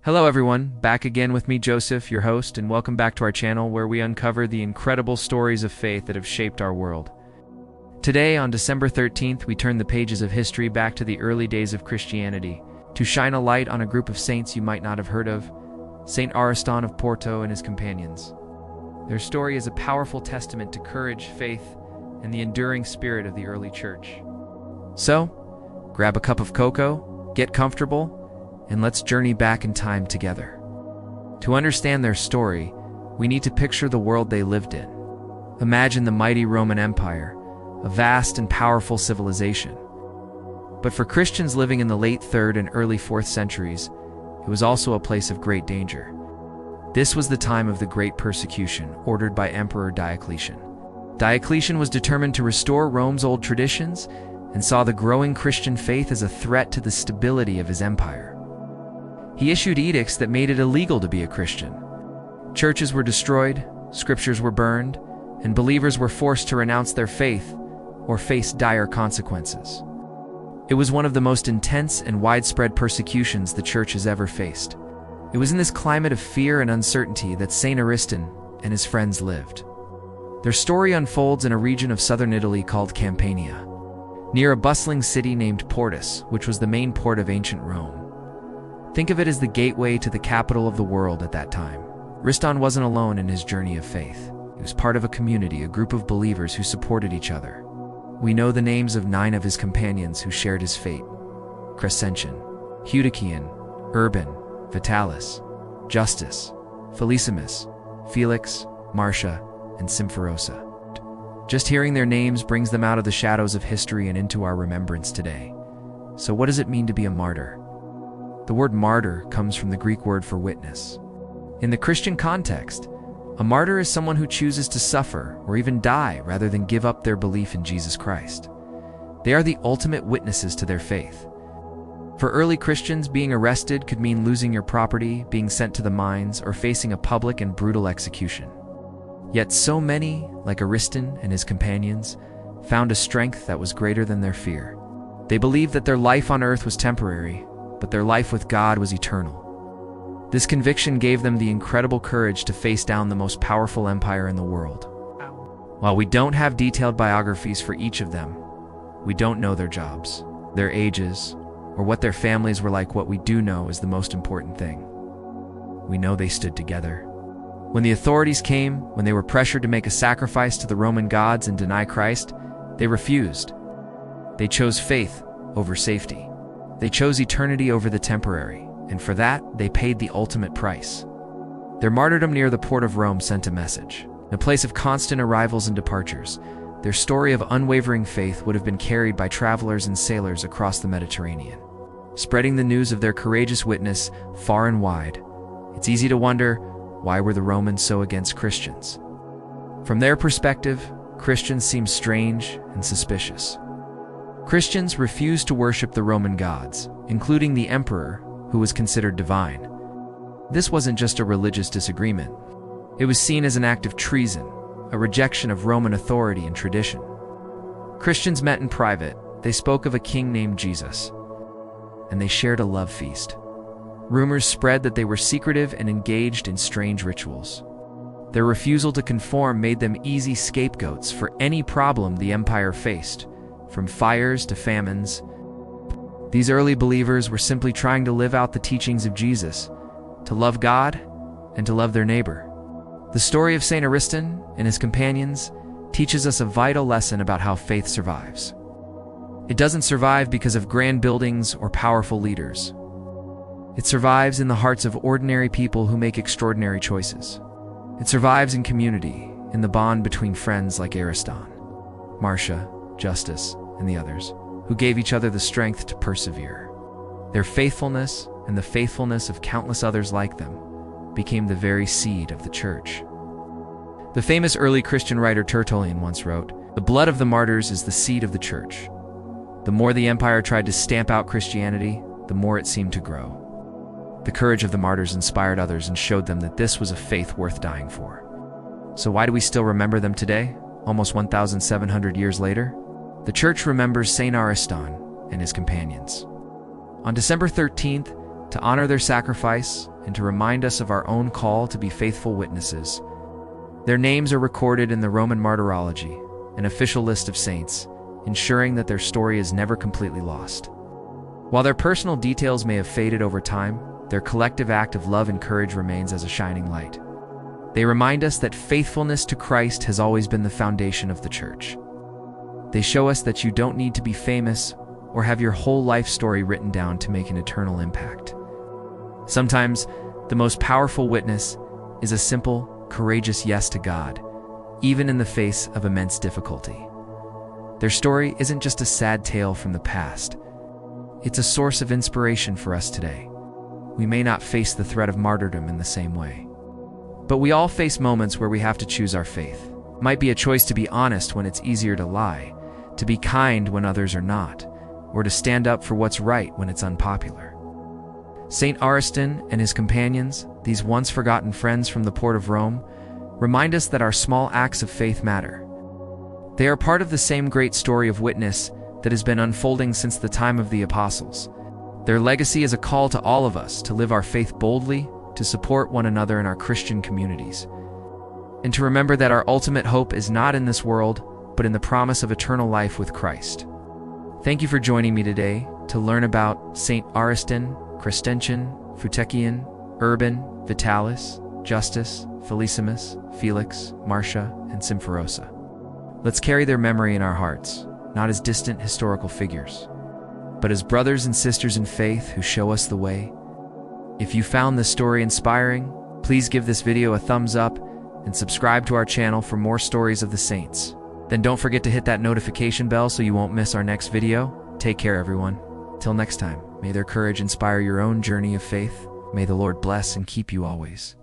Hello everyone, back again with me Joseph, your host, and welcome back to our channel where we uncover the incredible stories of faith that have shaped our world. Today, on December 13th, we turn the pages of history back to the early days of Christianity to shine a light on a group of saints you might not have heard of, Saint Ariston of Porto and his companions. Their story is a powerful testament to courage, faith, and the enduring spirit of the early church. So, grab a cup of cocoa, get comfortable, and let's journey back in time together. To understand their story, we need to picture the world they lived in. Imagine the mighty Roman Empire, a vast and powerful civilization. But for Christians living in the late 3rd and early 4th centuries, it was also a place of great danger. This was the time of the Great Persecution, ordered by Emperor Diocletian. Diocletian was determined to restore Rome's old traditions and saw the growing Christian faith as a threat to the stability of his empire. He issued edicts that made it illegal to be a Christian. Churches were destroyed, scriptures were burned, and believers were forced to renounce their faith or face dire consequences. It was one of the most intense and widespread persecutions the Church has ever faced. It was in this climate of fear and uncertainty that Saint Ariston and his friends lived. Their story unfolds in a region of southern Italy called Campania, near a bustling city named Portus, which was the main port of ancient Rome. Think of it as the gateway to the capital of the world at that time. Ariston wasn't alone in his journey of faith. He was part of a community, a group of believers who supported each other. We know the names of 9 of his companions who shared his fate: Crescentian, Futychian, Urban, Vitalis, Justus, Felicissimus, Felix, Marcia, and Symphorosa. Just hearing their names brings them out of the shadows of history and into our remembrance today. So what does it mean to be a martyr? The word martyr comes from the Greek word for witness. In the Christian context, a martyr is someone who chooses to suffer or even die rather than give up their belief in Jesus Christ. They are the ultimate witnesses to their faith. For early Christians, being arrested could mean losing your property, being sent to the mines, or facing a public and brutal execution. Yet so many, like Ariston and his companions, found a strength that was greater than their fear. They believed that their life on earth was temporary, but their life with God was eternal. This conviction gave them the incredible courage to face down the most powerful empire in the world. While we don't have detailed biographies for each of them, we don't know their jobs, their ages, or what their families were like. What we do know is the most important thing. We know they stood together. When the authorities came, when they were pressured to make a sacrifice to the Roman gods and deny Christ, they refused. They chose faith over safety. They chose eternity over the temporary, and for that, they paid the ultimate price. Their martyrdom near the port of Rome sent a message. In a place of constant arrivals and departures, their story of unwavering faith would have been carried by travelers and sailors across the Mediterranean, spreading the news of their courageous witness far and wide. It's easy to wonder, why were the Romans so against Christians? From their perspective, Christians seemed strange and suspicious. Christians refused to worship the Roman gods, including the emperor, who was considered divine. This wasn't just a religious disagreement. It was seen as an act of treason, a rejection of Roman authority and tradition. Christians met in private. They spoke of a king named Jesus, and they shared a love feast. Rumors spread that they were secretive and engaged in strange rituals. Their refusal to conform made them easy scapegoats for any problem the empire faced, from fires to famines. These early believers were simply trying to live out the teachings of Jesus, to love God and to love their neighbor. The story of Saint Ariston and his companions teaches us a vital lesson about how faith survives. It doesn't survive because of grand buildings or powerful leaders. It survives in the hearts of ordinary people who make extraordinary choices. It survives in community, in the bond between friends like Ariston, Marcia, Justus, and the others, who gave each other the strength to persevere. Their faithfulness and the faithfulness of countless others like them became the very seed of the Church. The famous early Christian writer Tertullian once wrote, "The blood of the martyrs is the seed of the Church." The more the empire tried to stamp out Christianity, the more it seemed to grow. The courage of the martyrs inspired others and showed them that this was a faith worth dying for. So why do we still remember them today, almost 1,700 years later? The Church remembers Saint Ariston and his companions. On December 13th, to honor their sacrifice and to remind us of our own call to be faithful witnesses. Their names are recorded in the Roman Martyrology, an official list of saints, ensuring that their story is never completely lost. While their personal details may have faded over time, their collective act of love and courage remains as a shining light. They remind us that faithfulness to Christ has always been the foundation of the Church. They show us that you don't need to be famous or have your whole life story written down to make an eternal impact. Sometimes, the most powerful witness is a simple, courageous yes to God, even in the face of immense difficulty. Their story isn't just a sad tale from the past. It's a source of inspiration for us today. We may not face the threat of martyrdom in the same way, but we all face moments where we have to choose our faith. It might be a choice to be honest when it's easier to lie, to be kind when others are not, or to stand up for what's right when it's unpopular. Saint Ariston and his companions, these once forgotten friends from the port of Rome, remind us that our small acts of faith matter. They are part of the same great story of witness that has been unfolding since the time of the apostles. Their legacy is a call to all of us to live our faith boldly, to support one another in our Christian communities, and to remember that our ultimate hope is not in this world, but in the promise of eternal life with Christ. Thank you for joining me today to learn about Saint Ariston, Crescentian, Futychian, Urban, Vitalis, Justus, Felicissimus, Felix, Marcia, and Symphorosa. Let's carry their memory in our hearts, not as distant historical figures, but as brothers and sisters in faith who show us the way. If you found this story inspiring, please give this video a thumbs up and subscribe to our channel for more stories of the saints. Then don't forget to hit that notification bell so you won't miss our next video. Take care, everyone. Till next time, may their courage inspire your own journey of faith. May the Lord bless and keep you always.